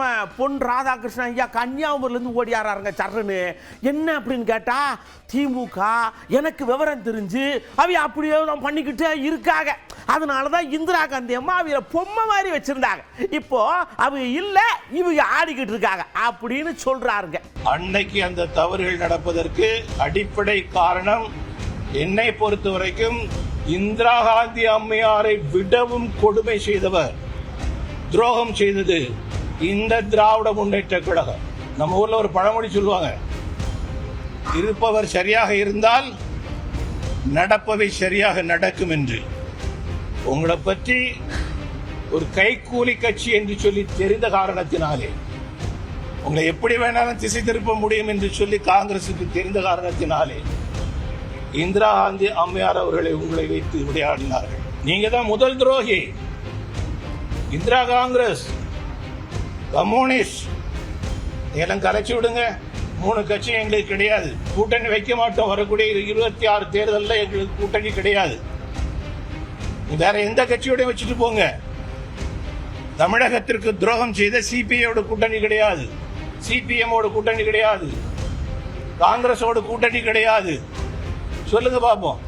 நம்ம பொன் ராதாகிருஷ்ணன் ஐயா கன்னியாகுமரியிலேருந்து ஓடியாராருங்க சர்ன்னு. என்ன அப்படின்னு கேட்டா, திமுக எனக்கு விவரம் தெரிஞ்சு அவை அப்படியே தான் பண்ணிக்கிட்டே இருக்காங்க. அதனாலதான் இந்திரா காந்தி அம்மா அவைய பொம்மை மாதிரி வச்சிருந்தாங்க. இப்போ அவங்க இல்ல, இவங்க ஆடிக்கிட்டு இருக்காங்க அப்படின்னு சொல்றாருங்க. அன்னைக்கு அந்த தவறுகள் நடப்பதற்கு அடிப்படை காரணம் என்னை பொறுத்த வரைக்கும் இந்திரா காந்தி அம்மையாரை விடவும் கொடுமை செய்தவர், துரோகம் செய்தது இந்த திராவிட முன்னேற்ற கழகம். நம்ம ஊர்ல ஒரு பழமொழி சொல்லுவாங்க, இருப்பவர் சரியாக இருந்தால் நடப்பவை சரியாக நடக்கும் என்று. உங்களை பற்றி ஒரு கைக்கூலி கட்சி என்று சொல்லி தெரிந்த காரணத்தினாலே, உங்களை எப்படி வேணாலும் திசை திருப்ப முடியும் என்று சொல்லி காங்கிரசுக்கு தெரிந்த காரணத்தினாலே இந்திரா காந்தி அம்மையார் அவர்களை உங்களை வைத்து விளையாடினார்கள். நீங்க தான் முதல் துரோகி. இந்திரா காங்கிரஸ், கம்யூனிஸ்ட் எல்லாம் கரைச்சி விடுங்க. 3 கட்சி எங்களுக்கு கிடையாது, கூட்டணி வைக்க மாட்டோம். வரக்கூடிய 26 தேர்தலில் எங்களுக்கு கூட்டணி கிடையாது. வேற எந்த கட்சியோட வச்சுட்டு போங்க. தமிழகத்திற்கு துரோகம் செய்த சிபிஐயோட கூட்டணி கிடையாது, சிபிஎம்மோட கூட்டணி கிடையாது, காங்கிரஸோட கூட்டணி கிடையாது. சொல்லுங்க பாப்போம்.